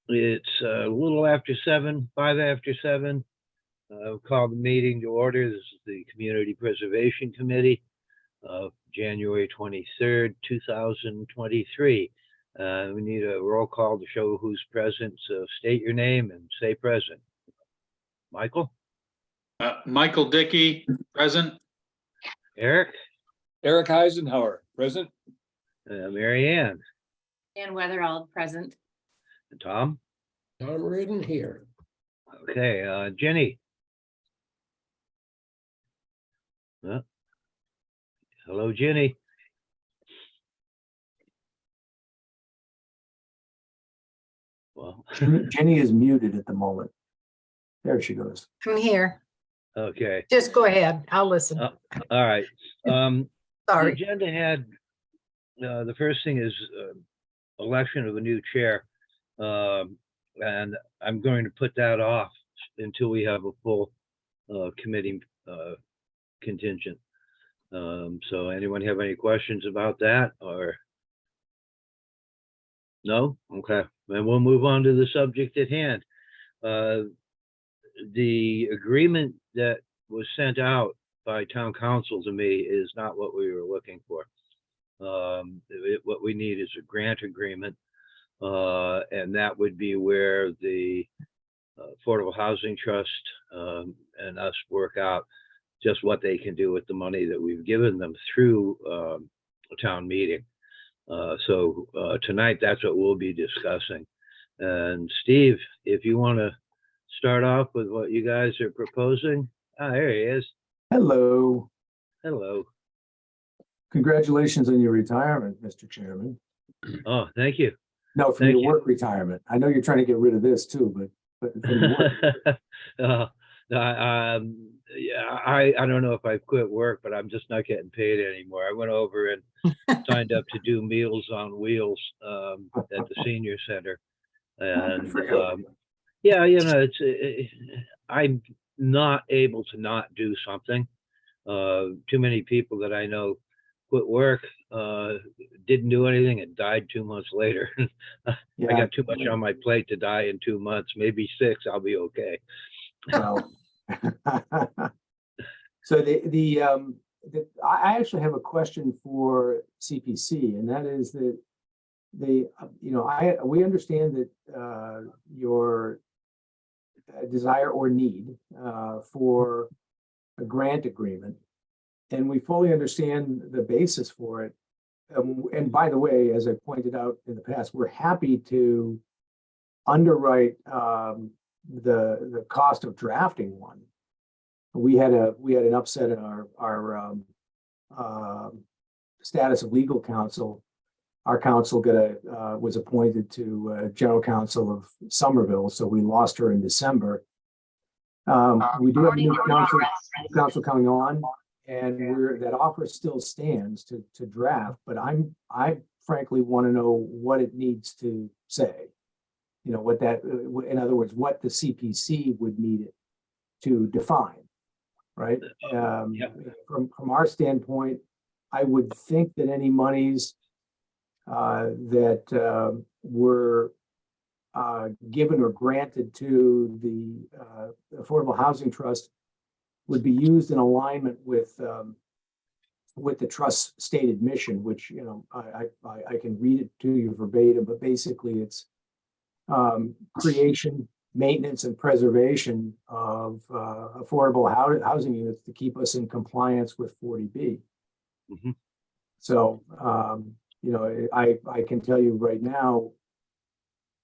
It's a little after 7, 5 after 7. We'll call the meeting to order. This is the Community Preservation Committee of January 23rd, 2023. We need a roll call to show who's present. So state your name and say present. Michael? Michael Dickey, present. Eric? Eric Eisenhower, present. Mary Ann? Ann Weatherall, present. And Tom? Tom Reardon here. Okay, Jenny? Hello, Jenny. Well, Jenny is muted at the moment. There she goes. I'm here. okay. Just go ahead. I'll listen. All right. The Sorry. agenda had, the first thing is election of a new chair. And I'm going to put that off until we have a full committee contingent. So anyone have any questions about that or? No? Okay, then we'll move on to the subject at hand. The agreement that was sent out by town council to me is not what we were looking for. What we need is a grant agreement. And that would be where the Affordable Housing Trust and us work out just what they can do with the money that we've given them through a town meeting. So tonight, that's what we'll be discussing. And Steve, if you want to start off with what you guys are proposing. Ah, there he is. Hello. Hello. Congratulations on your retirement, Mr. Chairman. Oh, thank you. No, from Thank your you. work retirement. I know you're trying to get rid of this too, but from your work. Yeah, I don't know if I quit work, but I'm just not getting paid anymore. I went over and signed up to do Meals on Wheels at the senior center. And yeah, you know, I'm not able to not do something. Too many people that I know quit work, didn't do anything and died 2 months later. I got too much on my plate to die in 2 months, maybe 6, I'll be okay. Well, so I actually have a question for CPC, and that is that we understand that your desire or need for a grant agreement, and we fully understand the basis for it. And by the way, as I pointed out in the past, we're happy to underwrite the cost of drafting one. We had an upset in our status of legal counsel. Our counsel was appointed to general counsel of Somerville, so we lost her in December. We do have a new counsel coming on, and that offer still stands to draft. But I frankly want to know what it needs to say. You know, what that, in other words, what the CPC would need it to define, right? From our standpoint, I would think that any monies that were given or granted to the Affordable Housing Trust would be used in alignment with the trust's stated mission, which, you know, I can read it to you verbatim, but basically it's creation, maintenance, and preservation of affordable housing units to keep us in compliance with 40B. Mm-hmm. So, you know, I can tell you right now,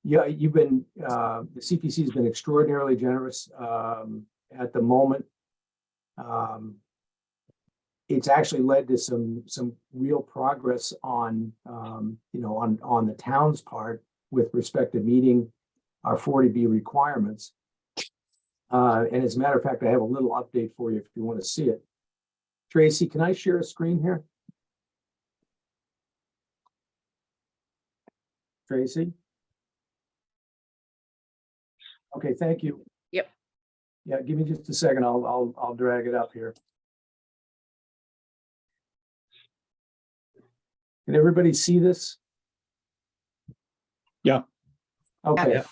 yeah, the CPC has been extraordinarily generous at the moment. It's actually led to some real progress on, you know, on the town's part with respect to meeting our 40B requirements. And as a matter of fact, I have a little update for you if you want to see it. Tracy, can I share a screen here? Tracy? Okay, thank you. Yep. Yeah, give me just a second. I'll drag it up here. Can everybody see this? Yeah. Okay. Yeah.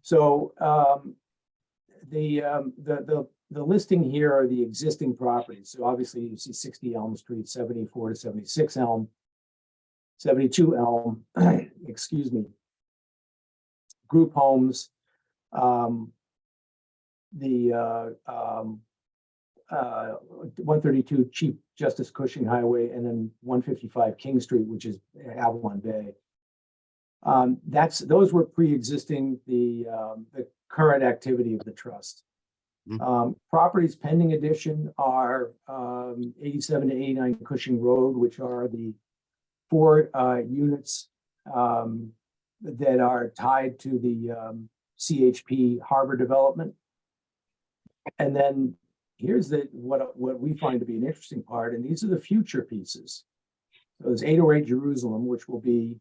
So the listing here are the existing properties. So obviously you see 60 Elm Street, 74 to 76 Elm, 72 Elm, excuse me, group homes, the 132 Chief Justice Cushing Highway, and then 155 King Street, which is Avalon Bay. Those were pre-existing the current activity of the trust. Properties pending addition are 87 to 89 Cushing Road, which are the 4 units that are tied to the CHP Harbor development. And then here's what we find to be an interesting part, and these are the future pieces. So there's 808 Jerusalem, which will be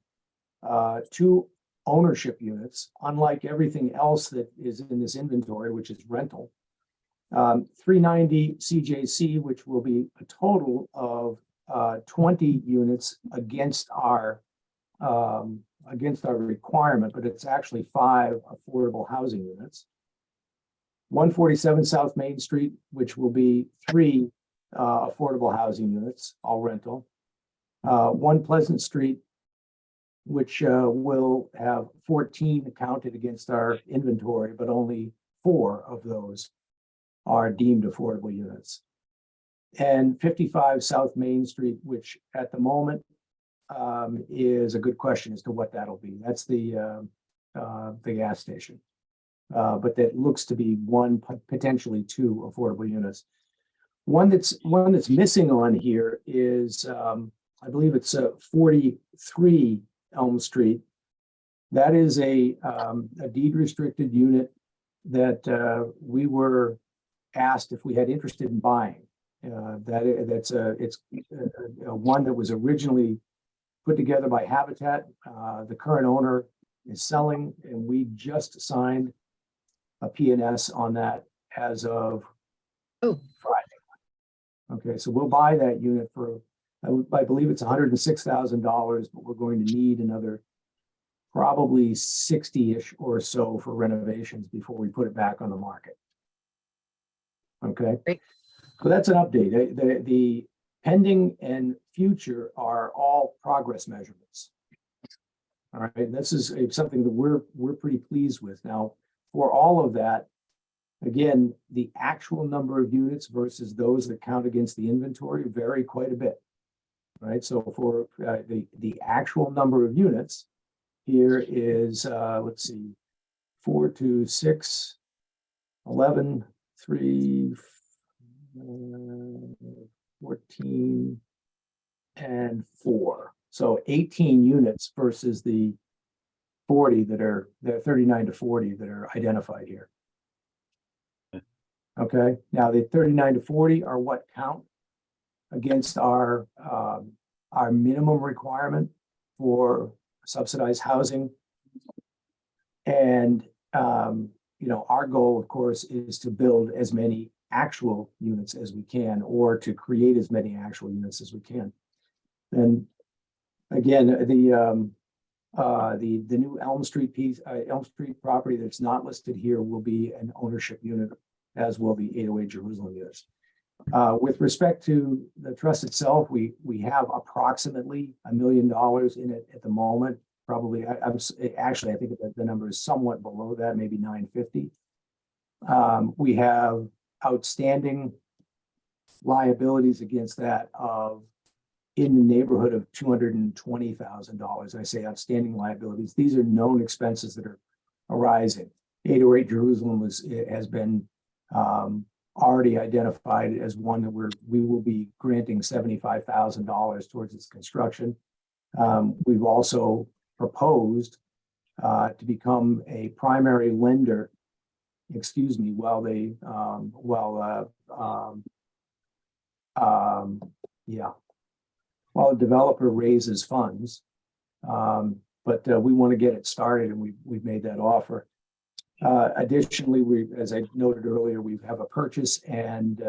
2 ownership units, unlike everything else that is in this inventory, which is rental. 390 CJC, which will be a total of 20 units against our requirement, but it's actually 5 affordable housing units. 147 South Main Street, which will be 3 affordable housing units, all rental. 1 Pleasant Street, which will have 14 counted against our inventory, but only 4 of those are deemed affordable units. And 55 South Main Street, which at the moment is a good question as to what that'll be. That's the gas station. But that looks to be 1, potentially 2 affordable units. One that's missing on here is, I believe it's 43 Elm Street. That is a deed restricted unit that we were asked if we had interested in buying. It's one that was originally put together by Habitat. The current owner is selling, and we just signed a P&S on that as of Friday. Okay, so we'll buy that unit for, I believe it's $106,000, but we're going to need another probably 60-ish or so for renovations before we put it back on the market. Okay, Great. So that's an update. The pending and future are all progress measurements. All right, this is something that we're pretty pleased with. Now, for all of that, again, the actual number of units versus those that count against the inventory vary quite a bit. Right, so for the actual number of units, here is, let's see, 4, 2, 6, 11, 3, 14, and 4. So 18 units versus the 40 that are, the 39 to 40 that are identified here. Okay, now the 39 to 40 are what count against our minimum requirement for subsidized housing. And our goal, of course, is to build as many actual units as we can, or to create as many actual units as we can. And again, the new Elm Street piece, Elm Street property that's not listed here will be an ownership unit, as will the 808 Jerusalem units. With respect to the trust itself, we have approximately $1 million in it at the moment. Probably, I think the number is somewhat below that, maybe 950. We have outstanding liabilities against that of in the neighborhood of $220,000. I say outstanding liabilities. These are known expenses that are arising. 808 Jerusalem has been already identified as one that we will be granting $75,000 towards its construction. We've also proposed to become a primary lender, while a developer raises funds. But we want to get it started, and we've made that offer. Additionally, as I noted earlier, we have a purchase and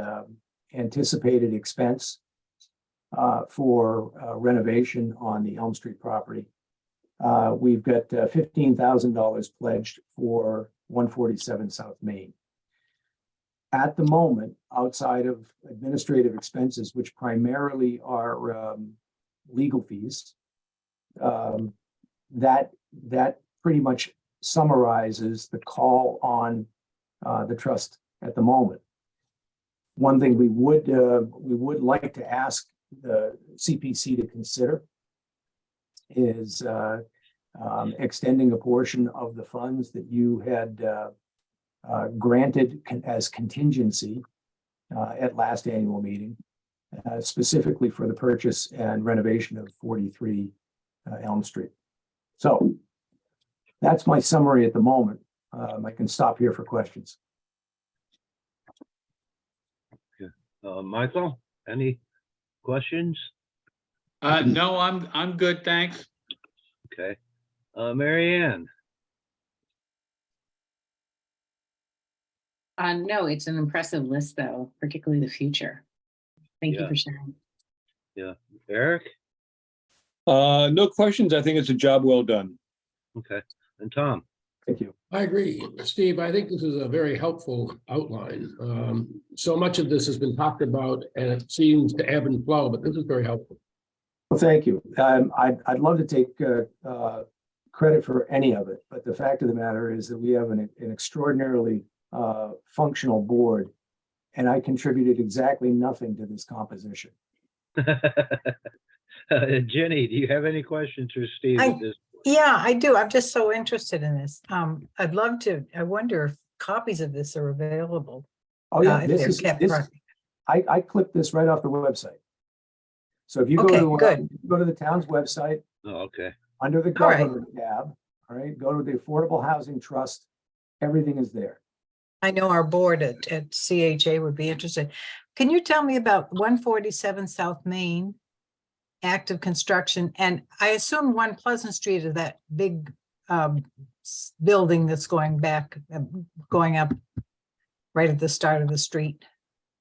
anticipated expense for renovation on the Elm Street property. We've got $15,000 pledged for 147 South Main. At the moment, outside of administrative expenses, which primarily are legal fees, that pretty much summarizes the call on the trust at the moment. One thing we would like to ask the CPC to consider is extending a portion of the funds that you had granted as contingency at last annual meeting, specifically for the purchase and renovation of 43 Elm Street. So that's my summary at the moment. I can stop here for questions. Michael, any questions? No, I'm good, thanks. Okay. Mary Ann, No, it's an impressive list though, particularly the future. Thank you Yeah. for sharing. Eric, No questions. I think it's a job well done. okay, and Tom. Thank you. I agree. Steve, I think this is a very helpful outline. So much of this has been talked about and it seems to ebb and flow, but this is very helpful. Well, thank you. I'd love to take credit for any of it, but the fact of the matter is that we have an extraordinarily functional board, and I contributed exactly nothing to this composition. Jenny, do you have any questions for Steve at this? Yeah, I do. I'm just so interested in this. I'd love to, I wonder if copies of this are available. Oh, yeah, if this they're is, kept this, private. I clipped this right off the website. So if you Okay, go good. to the town's website, Oh, okay. under the All right. government tab, all right, go to the Affordable Housing Trust, everything is there. I know our board at CHA would be interested. Can you tell me about 147 South Main, active construction? And I assume 1 Pleasant Street is that big building that's going back, going up right at the start of the street.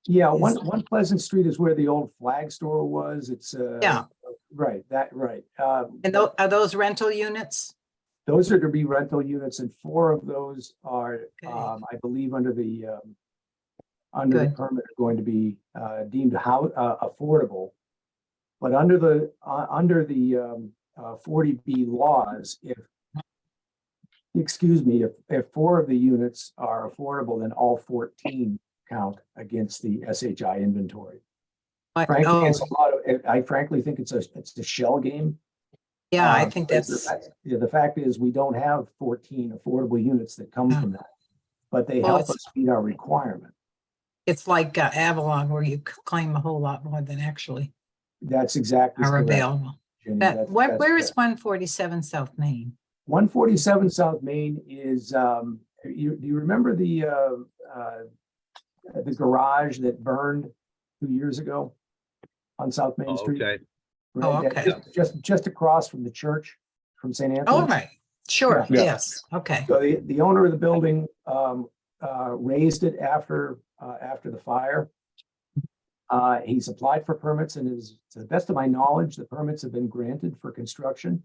Yeah, Is- one Pleasant Street is where the old flag store was. It's Yeah. right, right. And are those rental units? Those are to be rental units, and 4 of those are, Okay. I believe, under the Good. permit, are going to be deemed affordable. But under the 40B laws, if 4 of the units are affordable, then all 14 count against the SHI inventory. Frankly, Oh, it's a lot of. I frankly think it's a shell game. yeah, I Um, think but that's, the fact is, we don't have 14 affordable units that come Yeah. from that, but they Well, help it's- us meet our requirement. it's like Avalon where you claim a whole lot more than actually That's exactly are correct, available. Jenny. But That's where is correct. 147 South Main? 147 South Main is, do you remember the garage that burned 2 years ago on South Main Oh, Street? okay. Right, Oh, that- okay. Just across from the church, from St. Anthony. Oh, right, sure, Yeah. yes, okay. So the owner of the building raised it after the fire. He's applied for permits, and to the best of my knowledge, the permits have been granted for construction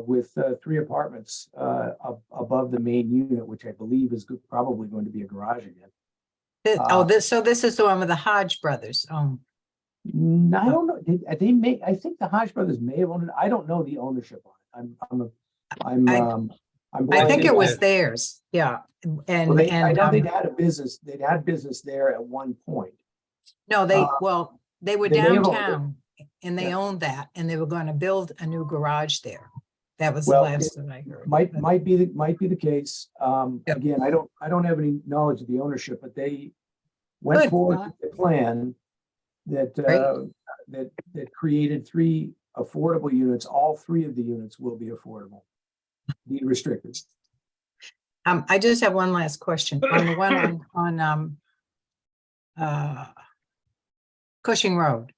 with 3 apartments above the main unit, which I believe is probably going to be a garage again. So this is the one with the Hodge brothers. I don't know. I think the Hodge brothers may have owned it. I don't know the ownership on it. I'm I blind think to it was that. theirs, yeah. Well, And, I know they'd and, had a business. They'd had business there at one point. no, they were they may have owned it. downtown and they Yeah. owned that and they were going to build a new garage there. That was the Well, last that I heard. Might but- be the case. Yep. Again, I don't have any knowledge of the ownership, but they went Good. forward with a plan that that created 3 affordable units. All 3 of the units will be affordable, be restricted. I just have one last question. On the one on Cushing Road.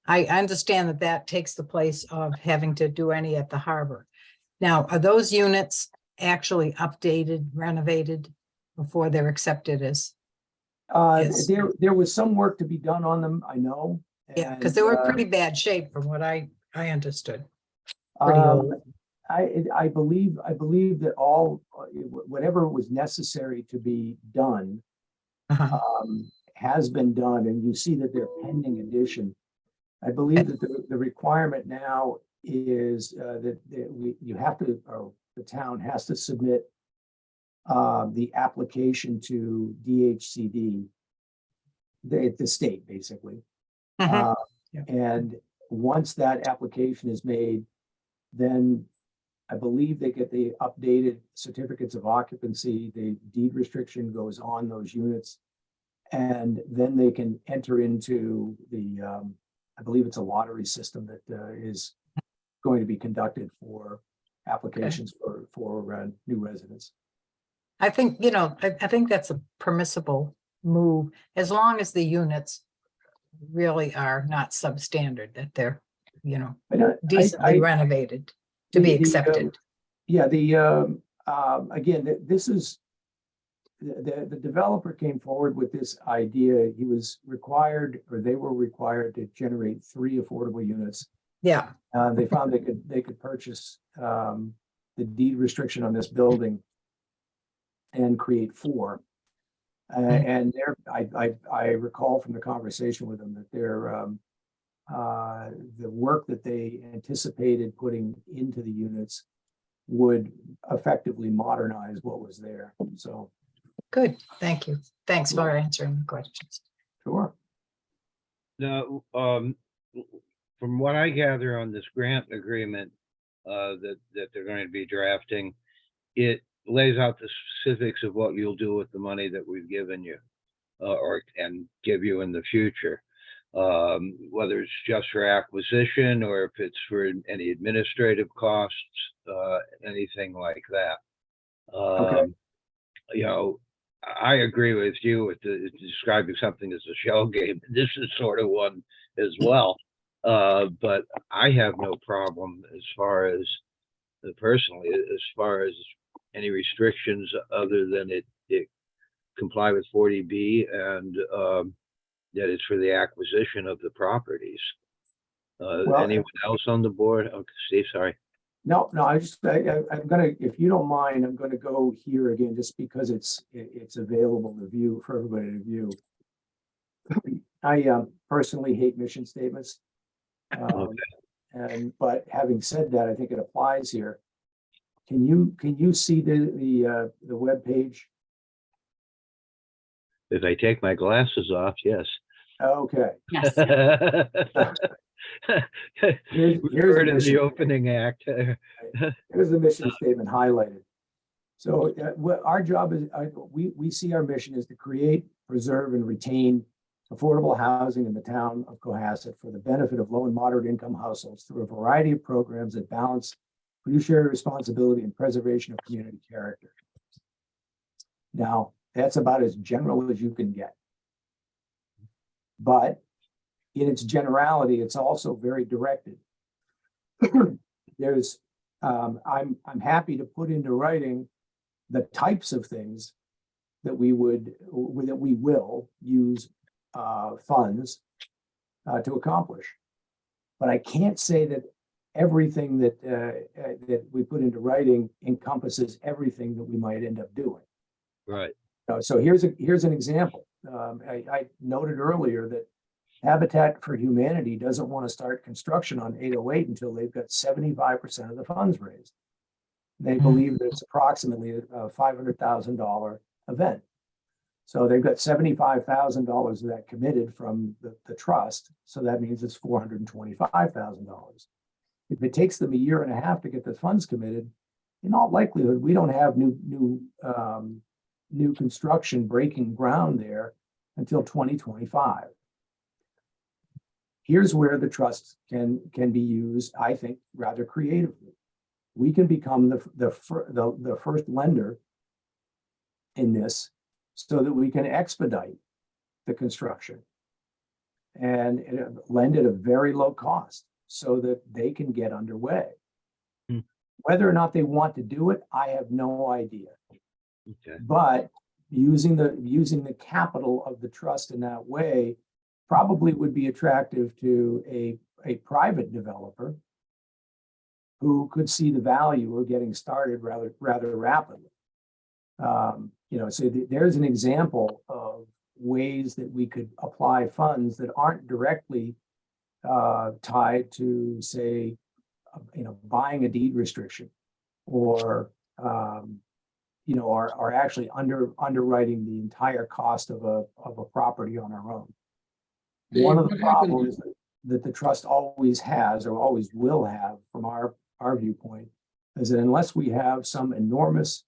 I understand that takes the place of having to do any at the harbor. Now, are those units actually updated, renovated before they're accepted as? Yes. There was some work to be done on them, I know. Yeah, because they and, were in pretty bad shape from what I understood. um, pretty old. I believe that whatever was necessary to be done Uh-huh. has been done, and you see that they're pending addition. I believe that the requirement now is you have to, or the town has to submit the application to DHCD, the state, basically. Mhm. Uh, Yeah. And once that application is made, then I believe they get the updated certificates of occupancy, the deed restriction goes on those units. And then they can enter into the, I believe it's a lottery system that is going to be conducted for applications for new residents. I think, you know, I think that's a permissible move, as long as the units really are not substandard, that they're, you know, decently renovated to be the, accepted. Yeah, again, this is, the developer came forward with this idea. He was required, or they were required to generate 3 affordable units. Yeah, They found they could purchase the deed restriction on this building and create 4. And I recall from the conversation with them that the work that they anticipated putting into the units would effectively modernize what was there. So, good. Thank you. Thanks for answering the questions. sure. Now, from what I gather on this grant agreement that they're going to be drafting, it lays out the specifics of what you'll do with the money that we've given you, and give you in the future. Whether it's just for acquisition or if it's for any administrative costs, anything like that. Okay. You know, I agree with you with describing something as a shell game. This is sort of one as well. But I have no problem as far as personally, as far as any restrictions other than it comply with 40B and that it's for the acquisition of the properties. Anyone else on the board? Okay, Steve, sorry. No, I'm gonna, if you don't mind, I'm gonna go here again, just because it's available to view, for everybody to view. I personally hate mission statements. But having said that, I think it applies here. Can you see the web page? If I take my glasses off, yes. Okay. Yes. Here's Heard the in the mission. opening act. Here's the mission statement highlighted. So what our job is, we see our mission is to create, preserve, and retain affordable housing in the town of Cohasset for the benefit of low and moderate income households through a variety of programs that balance fiduciary responsibility and preservation of community character. Now, that's about as general as you can get. But in its generality, it's also very directed. There's, I'm happy to put into writing the types of things that we will use funds to accomplish. But I can't say that everything that we put into writing encompasses everything that we might end up doing. Right. So here's an example. I noted earlier that Habitat for Humanity doesn't want to start construction on 808 until they've got 75% of the funds raised. They believe that it's approximately a $500,000 event. So they've got $75,000 of that committed from the trust. So that means it's $425,000. If it takes them a year and a half to get the funds committed, in all likelihood, we don't have new construction breaking ground there until 2025. Here's where the trust can be used, I think, rather creatively. We can become the first lender in this so that we can expedite the construction and lend at a very low cost so that they can get underway. Whether or not they want to do it, I have no idea. Okay. But using the capital of the trust in that way probably would be attractive to a private developer who could see the value of getting started rather rapidly. So there's an example of ways that we could apply funds that aren't directly tied to, say, buying a deed restriction, or are actually underwriting the entire cost of a property on our own. One of the What happens- problems that the trust always has, or always will have, from our viewpoint, is that unless we have some enormous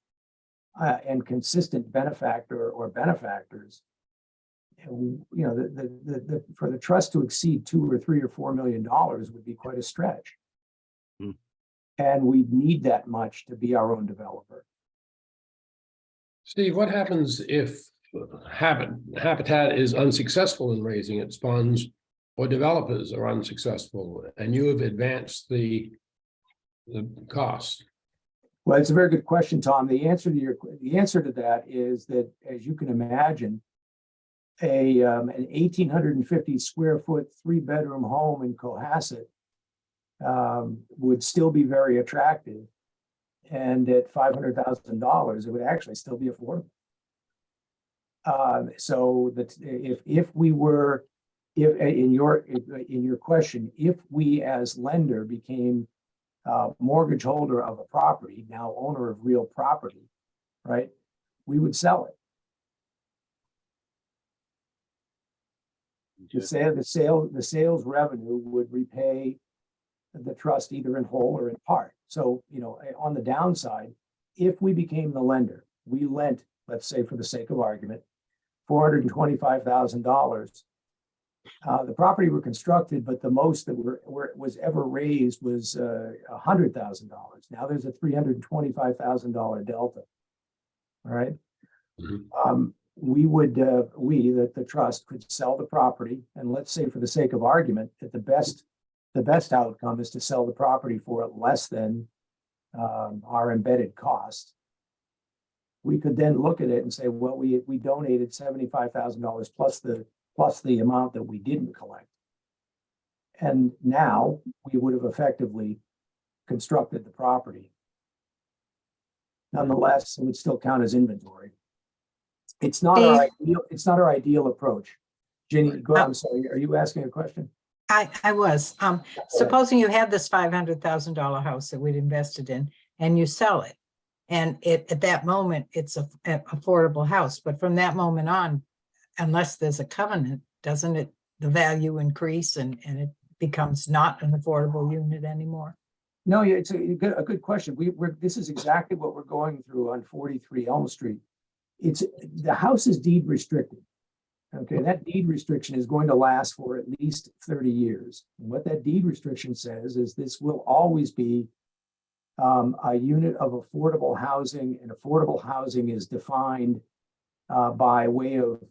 and consistent benefactor or benefactors, for the trust to exceed $2 or $3 or $4 million would be quite a stretch. Hmm. And we'd need that much to be our own developer. Steve, what happens if Habitat is unsuccessful in raising its funds, or developers are unsuccessful, and you have advanced the cost? Well, it's a very good question, Tom. The answer to that is that, as you can imagine, an 1,850 square foot 3-bedroom home in Cohasset would still be very attractive, and at $500,000, it would actually still be affordable. So that if in your question, if we as lender became mortgage holder of a property, now owner of real property, right, we would sell it. The sales revenue would repay the trust either in whole or in part. So, on the downside, if we became the lender, we lent, let's say for the sake of argument, $425,000. The property were constructed, but the most that was ever raised was $100,000. Now there's a $325,000 delta. All right. Mhm. The trust could sell the property, and let's say for the sake of argument that the best outcome is to sell the property for less than our embedded cost. We could then look at it and say, well, we donated $75,000 plus the amount that we didn't collect. And now we would have effectively constructed the property. Nonetheless, it would still count as inventory. It's not our ideal approach. Jenny, I'm sorry, are you asking a question? I was, supposing you had this $500,000 house that we'd invested in and you sell it. And at that moment, it's an affordable house, but from that moment on, unless there's a covenant, doesn't the value increase and it becomes not an affordable unit anymore? No, it's a good question. This is exactly what we're going through on 43 Elm Street. The house is deed restricted. Okay, that deed restriction is going to last for at least 30 years. And what that deed restriction says is this will always be a unit of affordable housing, and affordable housing is defined by way of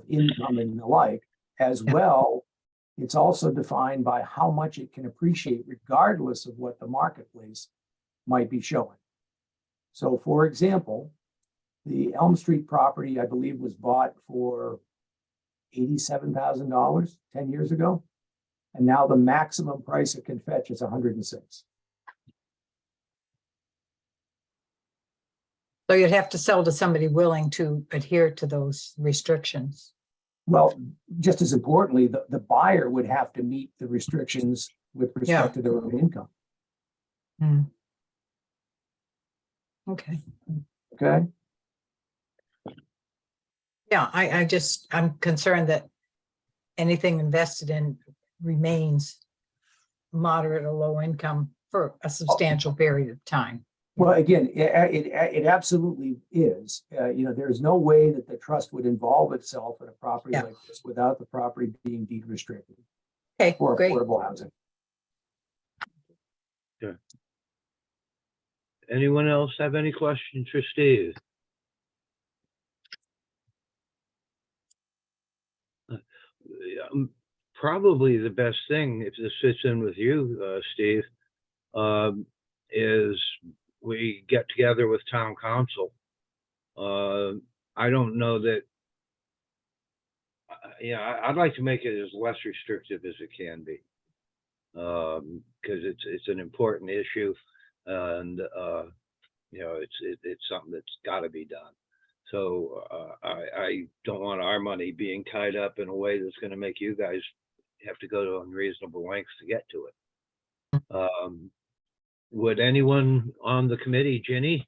income and the like. As well, it's also defined by how much it can appreciate regardless of what the marketplace might be showing. So, for example, the Elm Street property, I believe, was bought for $87,000 10 years ago. And now the maximum price it can fetch is $106,000. So you'd have to sell to somebody willing to adhere to those restrictions. Well, just as importantly, the buyer would have to meet the restrictions with respect to their own income. Okay. Okay. Yeah, I'm concerned that anything invested in remains moderate or low income for a substantial period of time. Well, again, it absolutely is. There's no way that the trust would involve itself in a property like this without the property being deed restricted Okay, for great. affordable housing. Sure. Anyone else have any questions for Steve? Probably the best thing, if this fits in with you, Steve, is we get together with town council. I don't know that, I'd like to make it as less restrictive as it can be. Because it's an important issue. And, it's something that's gotta be done. So, I don't want our money being tied up in a way that's gonna make you guys have to go to unreasonable lengths to get to it. Would anyone on the committee, Ginny,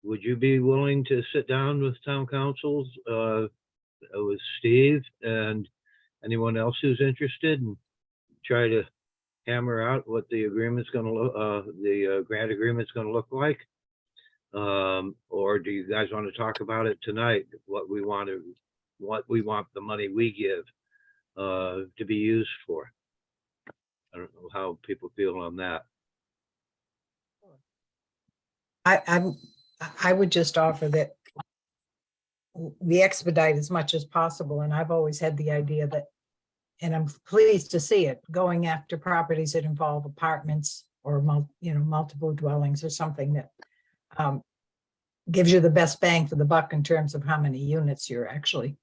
would you be willing to sit down with town councils, with Steve and anyone else who's interested and try to hammer out what the agreement's gonna look, the grant agreement's gonna look like? Or do you guys want to talk about it tonight? What we want the money we give to be used for? I don't know how people feel on that. I would just offer that we expedite as much as possible, and I've always had the idea that, and I'm pleased to see it, going after properties that involve apartments or multiple dwellings or something that gives you the best bang for the buck in terms of how many units you're actually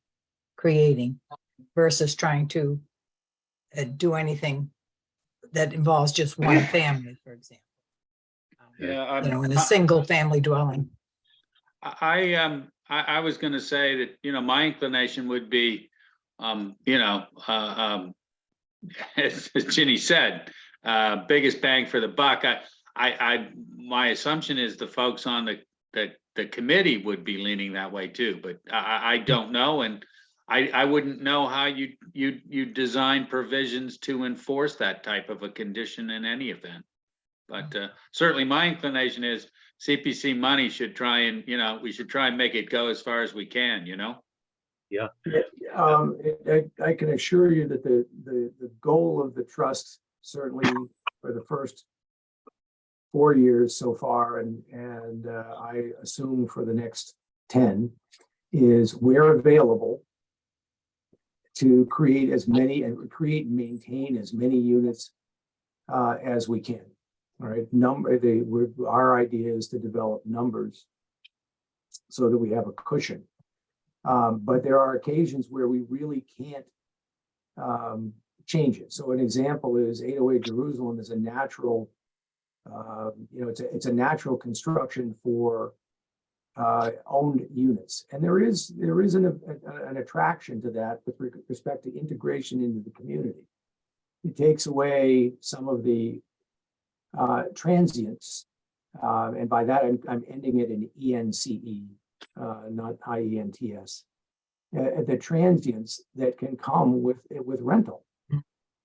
creating versus trying to do anything that involves just one family, for example. Yeah, In a single family dwelling. I was gonna say that, my inclination would be, as Ginny said, biggest bang for the buck. My assumption is the folks on the committee would be leaning that way too, but I don't know, and I wouldn't know how you design provisions to enforce that type of a condition in any event. But certainly my inclination is CPC money should try and, we should try and make it go as far as we can, Yeah. I can assure you that the goal of the trust, certainly for the first 4 years so far, and I assume for the next 10, is where available to create and maintain as many units as we can. All right, our idea is to develop numbers so that we have a cushion. But there are occasions where we really can't change it. So an example is 808 Jerusalem is a natural, it's a natural construction for owned units, and there is an attraction to that with respect to integration into the community. It takes away some of the transients, and by that I'm ending it in ENCE, not IENTS. The transients that can come with rental,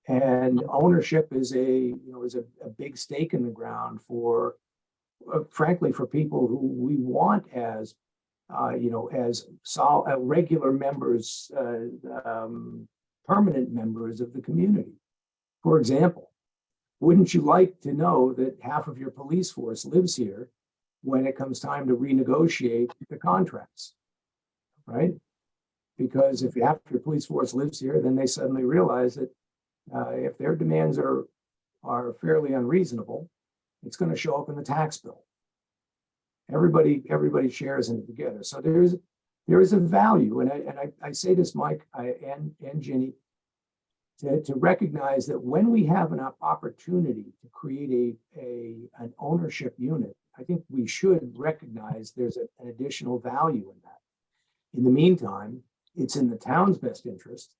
and ownership is a big stake in the ground for, frankly, for people who we want as regular members, permanent members of the community. For example, wouldn't you like to know that half of your police force lives here when it comes time to renegotiate the contracts, right? Because if half your police force lives here, then they suddenly realize that if their demands are fairly unreasonable, it's going to show up in the tax bill. Everybody shares in it together. So there is a value, and I say this, Mike, and Ginny, to recognize that when we have an opportunity to create an ownership unit, I think we should recognize there's an additional value in that. In the meantime, it's in the town's best interest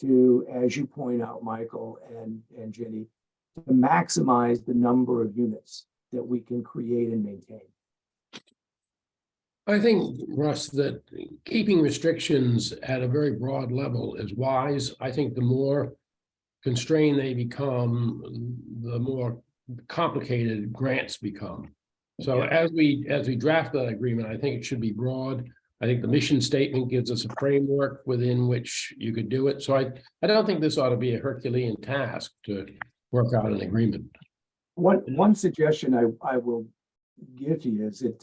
to, as you point out, Michael and Ginny, to maximize the number of units that we can create and maintain. I think, Russ, that keeping restrictions at a very broad level is wise. I think the more constrained they become, the more complicated grants become. So as we draft that agreement, I think it should be broad. I think the mission statement gives us a framework within which you could do it. So I don't think this ought to be a Herculean task to work out an agreement. One suggestion I will give to you is that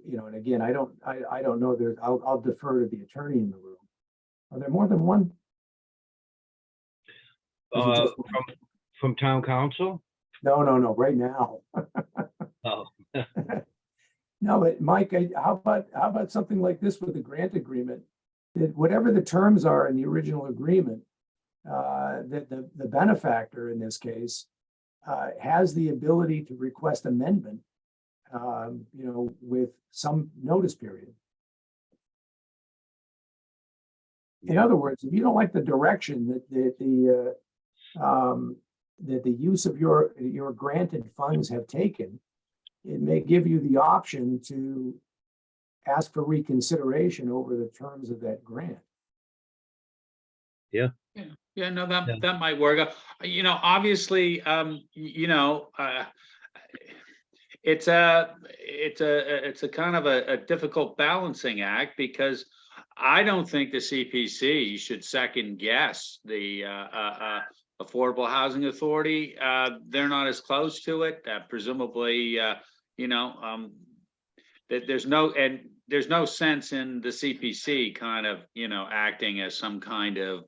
and again, I don't know, I'll defer to the attorney in the room. Are there more than one? From town council? No, right now. Oh. No, but Mike, how about something like this with the grant agreement? That whatever the terms are in the original agreement, that the benefactor in this case has the ability to request amendment, with some notice period. In other words, if you don't like the direction that the use of your granted funds have taken, it may give you the option to ask for reconsideration over the terms of that grant. Yeah, no, Yeah. that might work. Obviously, it's a kind of a difficult balancing act, because I don't think the CPC should second guess the Affordable Housing Authority. They're not as close to it. Presumably, that there's no sense in the CPC kind of, acting as some kind of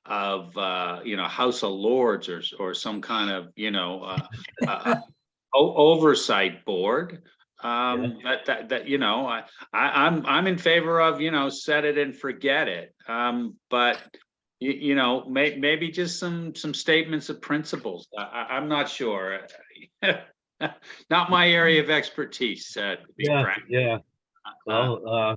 House of Lords or some kind of, oversight board. I'm in favor of, set it and forget it. But maybe just some statements of principles. I'm not sure. Not my area of expertise, to be Yeah, frank. yeah. Well,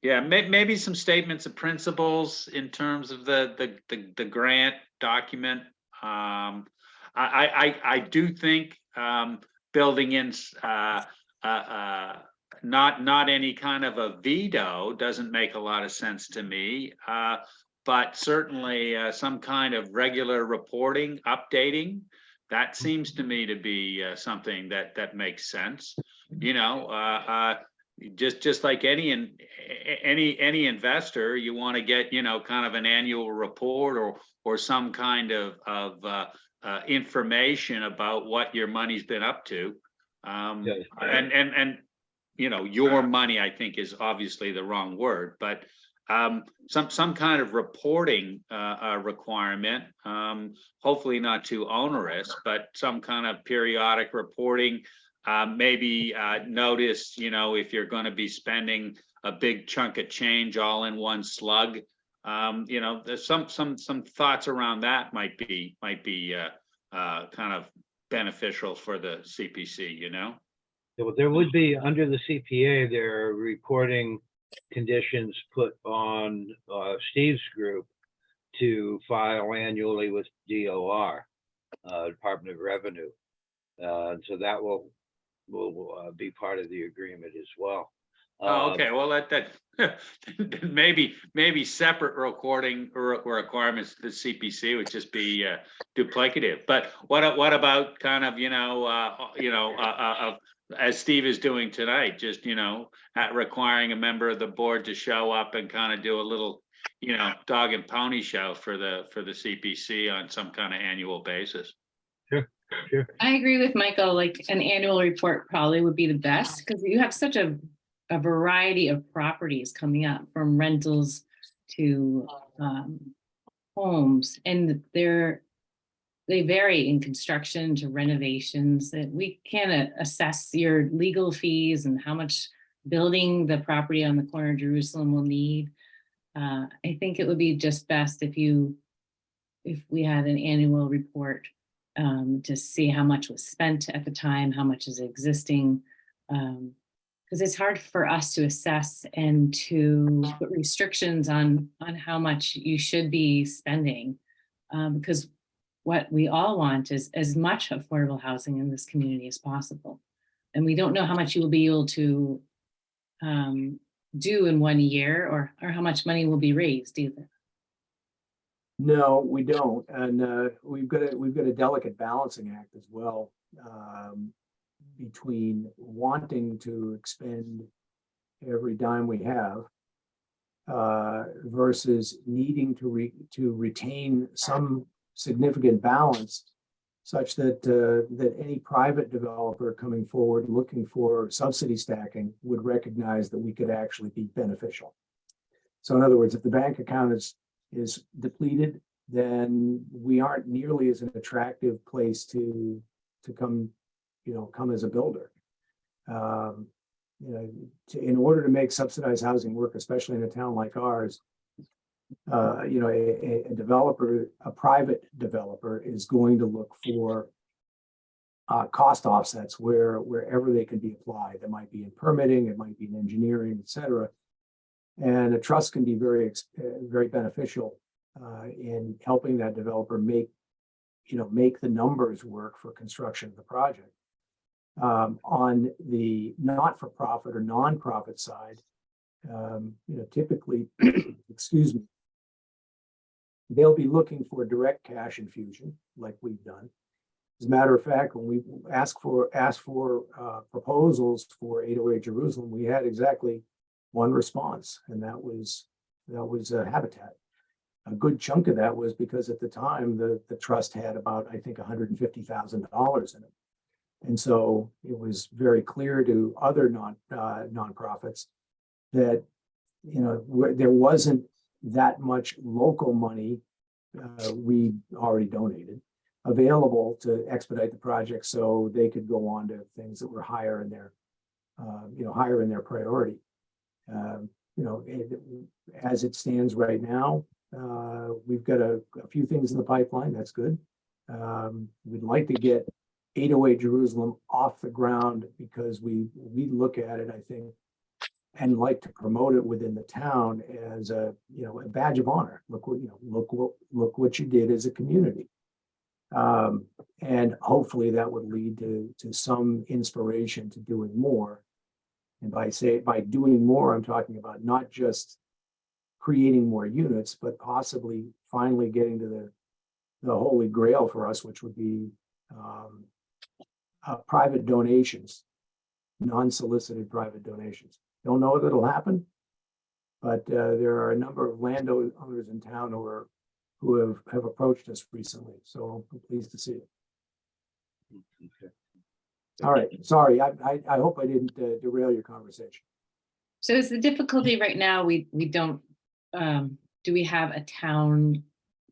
Maybe some statements of principles in terms of the grant document. I do think building in not any kind of a veto doesn't make a lot of sense to me. But certainly some kind of regular reporting, updating, that seems to me to be something that makes sense. Just like any investor, you want to get kind of an annual report or some kind of information about what your money's been up to. And your money, I think, is obviously the wrong word, but some kind of reporting requirement, hopefully not too onerous, but some kind of periodic reporting. Maybe notice, if you're going to be spending a big chunk of change all in one slug. There's some thoughts around that might be kind of beneficial for the CPC. there would be, under the CPA, there are reporting conditions put on Steve's group to file annually with DOR, Department of Revenue. So that will be part of the agreement as well. Okay, well, that maybe separate recording requirements to the CPC would just be duplicative. But what about kind of as Steve is doing tonight, just requiring a member of the board to show up and kind of do a little dog and pony show for the CPC on some kind of annual basis. Sure. I agree with Michael, like an annual report probably would be the best, because you have such a variety of properties coming up, from rentals to homes, and they vary in construction to renovations, that we can assess your legal fees and how much building the property on the corner of Jerusalem will need. I think it would be just best if we had an annual report to see how much was spent at the time, how much is existing, because it's hard for us to assess and to put restrictions on how much you should be spending, because what we all want is as much affordable housing in this community as possible. And we don't know how much you will be able to do in 1 year, or how much money will be raised either. No, we don't, and we've got a delicate balancing act as well, between wanting to expend every dime we have versus needing to retain some significant balance, such that any private developer coming forward looking for subsidy stacking would recognize that we could actually be beneficial. So in other words, if the bank account is depleted, then we aren't nearly as an attractive place to come as a builder. In order to make subsidized housing work, especially in a town like ours, a developer, a private developer is going to look for cost offsets wherever they can be applied. That might be in permitting, it might be in engineering, et cetera. And a trust can be very beneficial in helping that developer make the numbers work for construction of the project. On the not-for-profit or nonprofit side, typically, excuse me, they'll be looking for direct cash infusion like we've done. As a matter of fact, when we asked for proposals for 808 Jerusalem, we had exactly one response, and that was Habitat. A good chunk of that was because at the time the trust had about, I think, $150,000 in it, and so it was very clear to other nonprofits that there wasn't that much local money we already donated available to expedite the project, so they could go on to things that were higher in their priority. As it stands right now, we've got a few things in the pipeline. That's good. We'd like to get 808 Jerusalem off the ground because we look at it, I think, and like to promote it within the town as a badge of honor. Look what you did as a community. And hopefully that would lead to some inspiration to doing more. And by doing more, I'm talking about not just creating more units, but possibly finally getting to the holy grail for us, which would be private donations, non-solicited private donations. Don't know if it'll happen, but there are a number of landowners in town who have approached us recently. So I'm pleased to see it. Okay. All right, sorry, I hope I didn't derail your conversation. So is the difficulty right now, we don't, do we have a town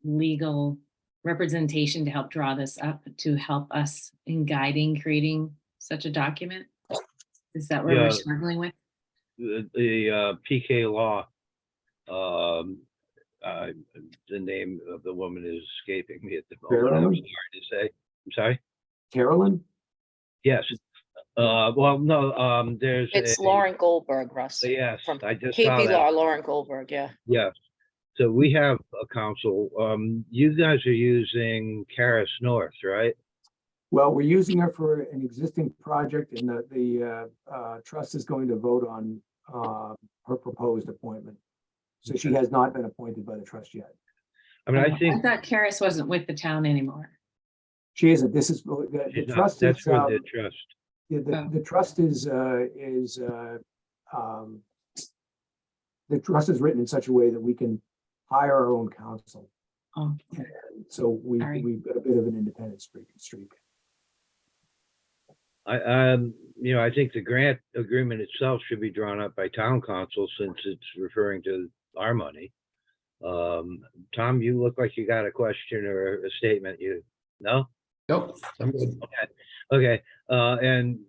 legal representation to help draw this up, to help us in guiding, creating such a document? Is that what Yeah. we're struggling with? The PK law, the name of the woman is escaping me at the moment. I'm Carolyn? sorry to say. I'm sorry. Carolyn? Yes. Well, no, there's It's Lauren Goldberg, Russ. Yes, From I just saw KP that. Law, Lauren Goldberg, yeah. Yeah. So we have a council. You guys are using Caris North, right? Well, we're using her for an existing project, and the trust is going to vote on her proposed appointment. So she has not been appointed by the trust yet. I mean, I I think thought Karis wasn't with the town anymore. She isn't. This is the she's not- trust. that's Is, for the trust. yeah, the trust the trust is written in such a way that we can hire our own counsel. Oh, So Sorry. we've got a bit of an independent streak. I think the grant agreement itself should be drawn up by town council since it's referring to our money. Tom, you look like you got a question or a statement. No? Nope, I'm good. Okay, and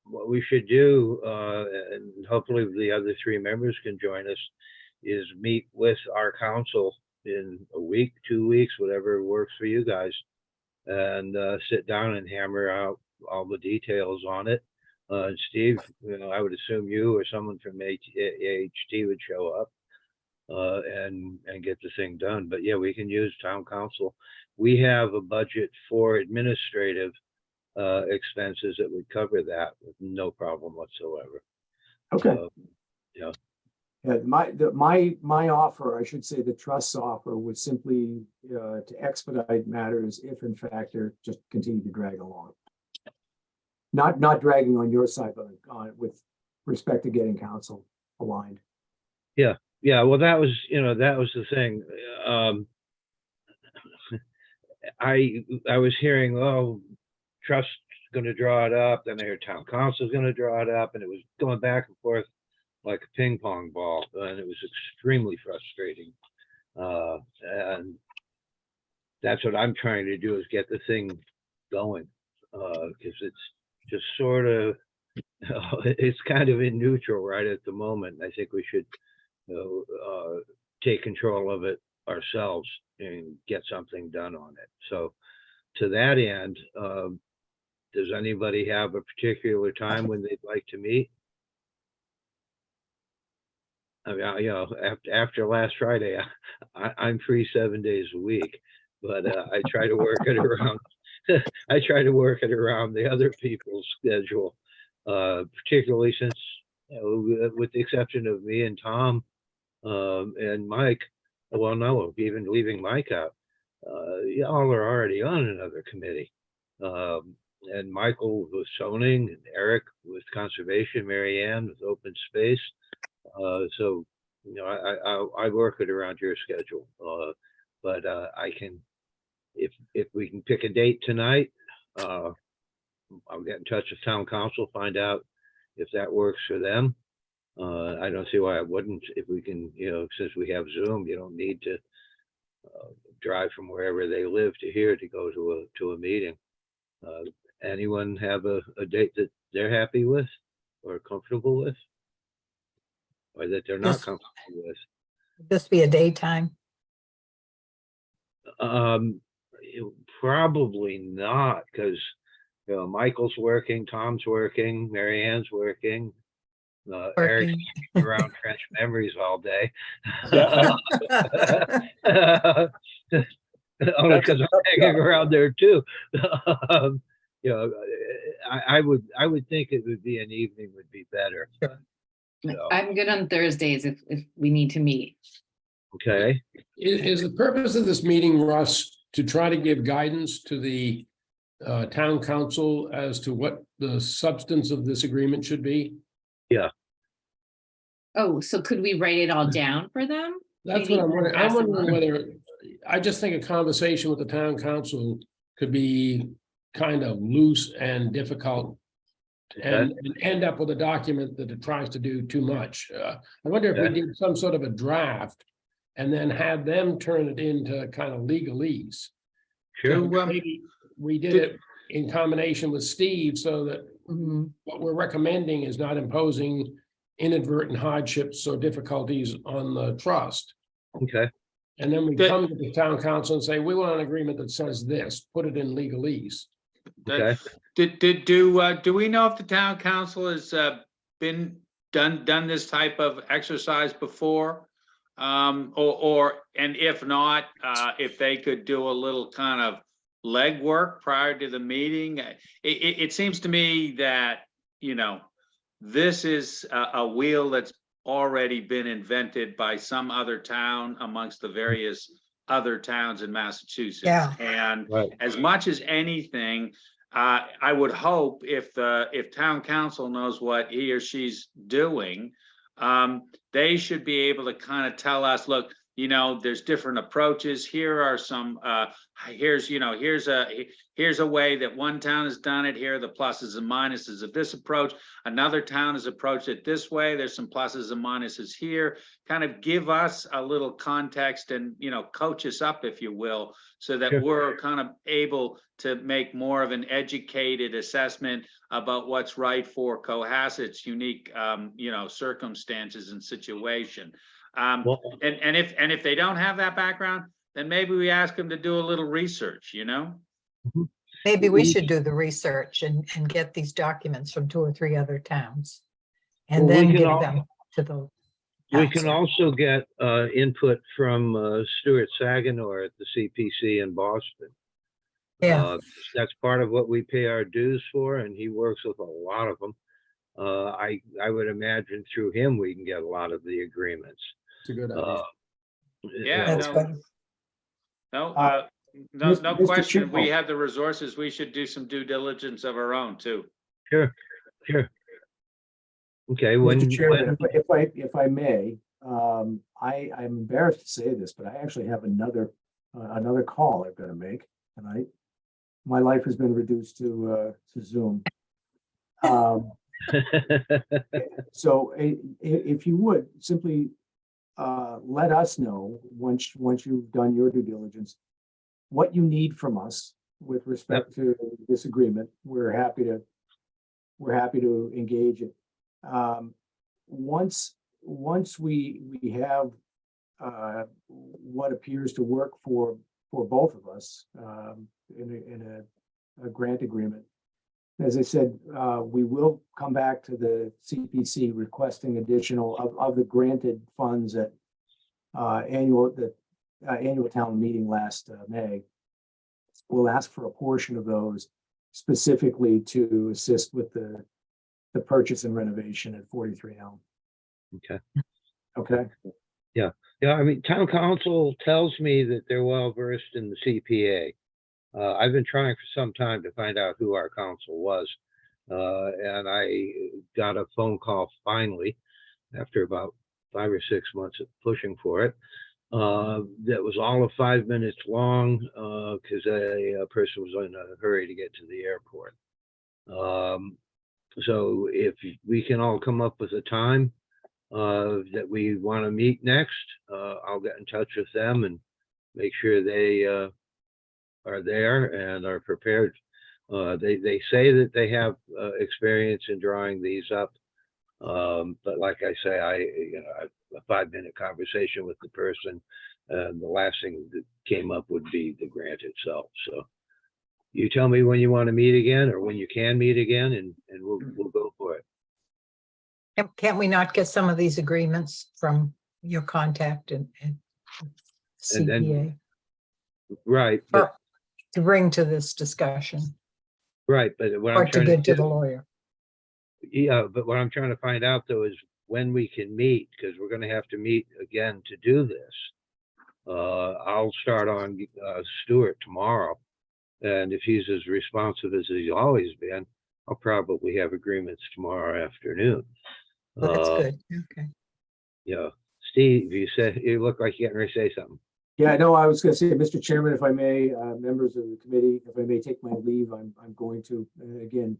what we should do, and hopefully the other three members can join us, is meet with our council in a week, 2 weeks, whatever works for you guys, and sit down and hammer out all the details on it. And Steve, I would assume you or someone from AHT would show up and get the thing done. But yeah, we can use town council. We have a budget for administrative expenses that would cover that with no problem whatsoever. Okay. So, yeah. Yeah, my offer, I should say, the trust's offer was simply to expedite matters if in fact they're just continue to drag along. Not dragging on your side, but with respect to getting council aligned. Yeah, well, that was the thing. I was hearing, oh, trust's going to draw it up, then I heard town council's going to draw it up, and it was going back and forth like a ping pong ball, and it was extremely frustrating. And that's what I'm trying to do, is get the thing going, because it's just sort of, it's kind of in neutral right at the moment. I think we should take control of it ourselves and get something done on it. So to that end, does anybody have a particular time when they'd like to meet? I mean, after last Friday, I'm free 7 days a week, but I try to work it around. I try to work it around the other people's schedule, particularly since, with the exception of me and Tom and Mike. Well, no, even leaving Mike out, y'all are already on another committee. And Michael with zoning, and Eric with conservation, Mary Ann with open space. So, I work it around your schedule, but I can, if we can pick a date tonight, I'll get in touch with town council, find out if that works for them. I don't see why I wouldn't, if we can, since we have Zoom, you don't need to drive from wherever they live to here to go to a meeting. Anyone have a date that they're happy with or comfortable with? Or that they're not Yes. comfortable with? This be a daytime? Probably not, because Michael's working, Tom's working, Mary Ann's working. Eric's Working. around trench memories all day. Yeah. Only because I'm hanging around there too. I would think it would be an evening would be better. So, I'm good on Thursdays if we need to meet. okay. Is the purpose of this meeting, Russ, to try to give guidance to the town council as to what the substance of this agreement should be? Oh, so could we write it all down for them? That's Maybe what I'm wondering. I'm pass them wondering on. whether, I just think a conversation with the town council could be kind of loose and difficult and end up with a document that it tries to do too much. I wonder if we Okay. did some sort of a draft and then had them turn it into kind of legalese. Sure. Maybe we did it in combination with Steve so that Mhm. what we're recommending is not imposing inadvertent hardships or difficulties on the trust. Okay. And then we Good. come to the town council and say, we want an agreement that says this, put it in legalese. Okay. Do we know if the town council has been done this type of exercise before? And if not, if they could do a little kind of legwork prior to the meeting? It seems to me that, this is a wheel that's already been invented by some other town amongst the various other towns in Massachusetts. Yeah. And Right. as much as anything, I would hope if town council knows what he or she's doing, they should be able to kind of tell us, look, there's different approaches. Here are some, here's a way that one town has done it. Here are the pluses and minuses of this approach. Another town has approached it this way. There's some pluses and minuses here. Kind of give us a little context and, coach us up, if you will, so that Sure. we're kind of able to make more of an educated assessment about what's right for Cohasset's unique, circumstances and situation. Well, And if they don't have that background, then maybe we ask them to do a little research, Maybe we should do the research and get these documents from 2 or 3 other towns. And Well, we then can give al- them to the. we can council. also get input from Stuart Saganor at the CPC in Boston. Yeah, That's part of what we pay our dues for, and he works with a lot of them. I would imagine through him, we can get a lot of the agreements. It's a good idea. Uh, Yeah, that's no. good. No, no Mr. question. We Chair. have the resources. We should do some due diligence of our own too. Sure. Okay, when, Mr. Chairman, if I may, I'm embarrassed to say this, but I actually have another call I've got to make tonight. My life has been reduced to Zoom. So if you would simply let us know once you've done your due diligence, what you need from us with respect to this agreement. We're happy to engage it. Once we have what appears to work for both of us in a grant agreement. As I said, we will come back to the CPC requesting additional of the granted funds at annual town meeting last May. We'll ask for a portion of those specifically to assist with the purchase and renovation at 43 Elm. Okay. Okay. Yeah, I mean, town council tells me that they're well versed in the CPA. I've been trying for some time to find out who our council was. And I got a phone call finally, after about 5 or 6 months of pushing for it. That was all of 5 minutes long, because a person was in a hurry to get to the airport. So if we can all come up with a time that we want to meet next, I'll get in touch with them and make sure they are there and are prepared. They say that they have experience in drawing these up. But like I say, a 5-minute conversation with the person, and the last thing that came up would be the grant itself. So you tell me when you want to meet again, or when you can meet again, and we'll go for it. Can't we not get some of these agreements from your contact and And CPA then- Right, but to bring to this discussion right, but what or I'm to trying give to to the lawyer? yeah, but what I'm trying to find out though is when we can meet, because we're going to have to meet again to do this. I'll start on Stuart tomorrow, and if he's as responsive as he's always been, I'll probably have agreements tomorrow afternoon. That's Uh, good. Okay. Yeah, Steve, you look like you're getting ready to say something. Yeah, no, I was going to say, Mr. Chairman, if I may, members of the committee, if I may take my leave, I'm going to. And again,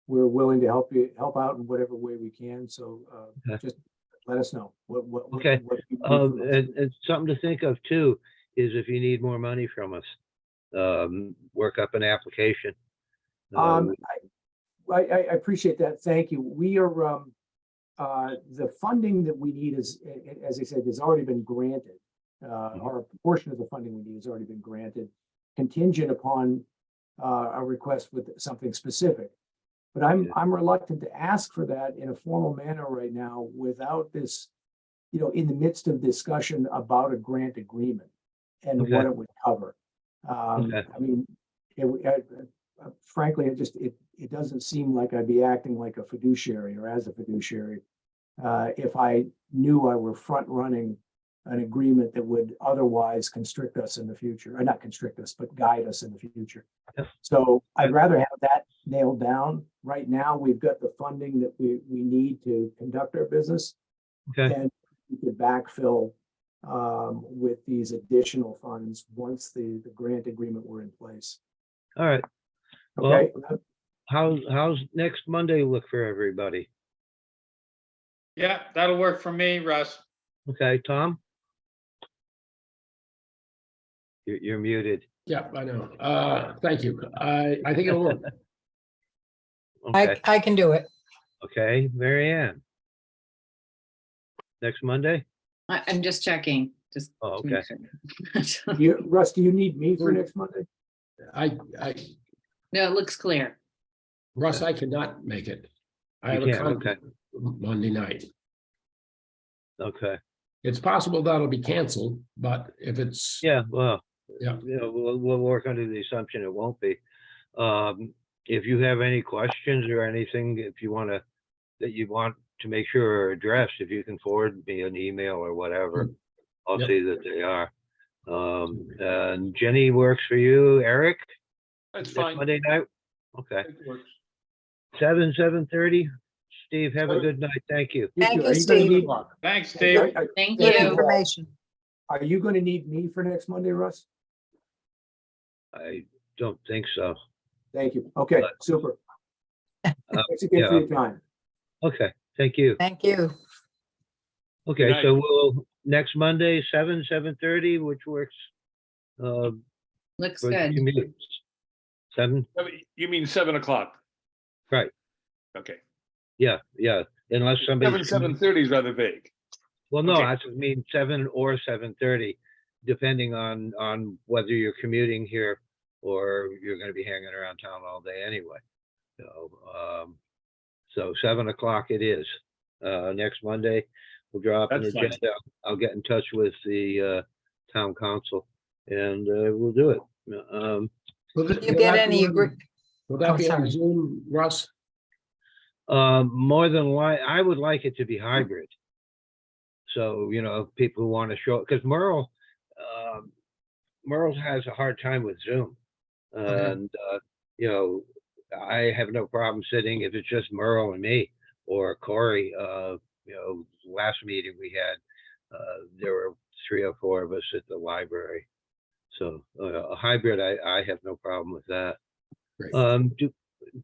we're willing to help out in whatever way we can. So Okay. just let us know what Okay. what you need from us. And something to think of too is if you need more money from us, work up an application. I appreciate that. Thank you. We are the funding that we need is, as I said, has already been granted. Or a portion of the funding we need has already been granted, contingent upon a request with something specific. But I'm reluctant to ask for that in a formal manner right now without this, in the midst of discussion about a grant agreement and Okay. what it would cover. Okay. I mean, frankly, it doesn't seem like I'd be acting like a fiduciary or as a fiduciary if I knew I were front running an agreement that would otherwise constrict us in the future, or not constrict us, but guide us in the future. Yep. So I'd rather have that nailed down. Right now, we've got the funding that we need to conduct our business. Okay, And we could backfill with these additional funds once the grant agreement were in place. all right. Well, Okay, how's next Monday look for everybody? Yeah, that'll work for me, Russ. Okay, Tom? You're muted. Yeah, I know. Thank you. I think it'll work. Okay, I can do it. okay, Mary Ann. Next Monday? I'm just checking, just. Oh, to make okay. sure. Russ, do you need me for next Monday? I, No, it looks clear. Russ, I cannot make it. I You have a can't, okay. conflict Monday night. Okay, It's possible that'll be canceled, but if it's, yeah, well, yeah, we'll work under the assumption it won't be. If you have any questions or anything, if you want to make sure are addressed, if you can forward me an email or whatever, I'll Yep. see that they are. And Jenny works for you, Eric? That's Next fine. Monday night? Okay, It works. 7:30. Steve, have a Sure. good night. Thank you. Thank too. you, Are gonna Steve. need- Thanks, Steve. Thank Good you. information. Are you going to need me for next Monday, Russ? I don't think so. Thank you. Okay, super. Thanks again for yeah. your time. Okay, thank you. Thank you. Okay, night. so we'll, next Monday, 7:30, which works Looks for the good. commute. 7, You mean 7 o'clock? right, Okay. yeah, unless somebody. 7:30 is rather vague. Well, no, Okay. I just mean 7 or 7:30, depending on whether you're commuting here or you're gonna be hanging around town all day anyway. So 7 o'clock it is. Next Monday, we'll draw up an That's fine. agenda. I'll get in touch with the town council and we'll do it. You get any, Will that Oh, be on sorry. Zoom, Russ? More than I would like it to be hybrid. So, people who want to show, because Merle has a hard time with Zoom. And, I have no problem sitting if it's just Merle and me or Corey. Last meeting we had, there were 3 or 4 of us at the library. So a hybrid, I have no problem with that. Great.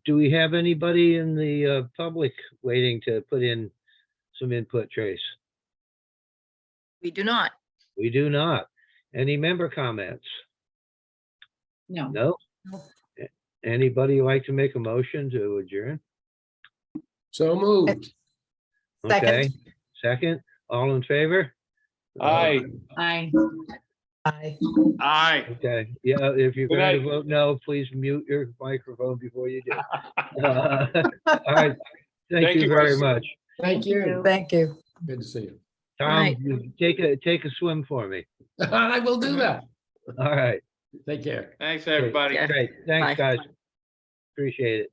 Do we have anybody in the public waiting to put in some input, Trace? We do not. We do not. Any member comments? No. No? Anybody like to make a motion to adjourn? So moved. Okay, second, all in favor? Aye. I. Aye. Aye. Okay, yeah, if you're Good going to night. vote no, please mute your microphone before you do. All right, thank Thank you you, very Russ. much. Thank you. Thank you. Good to see you. Tom, Right. you take a swim for me. I will do that. All right. Take care. Thanks, everybody. Yeah. Great, thanks, Bye. guys. Appreciate it.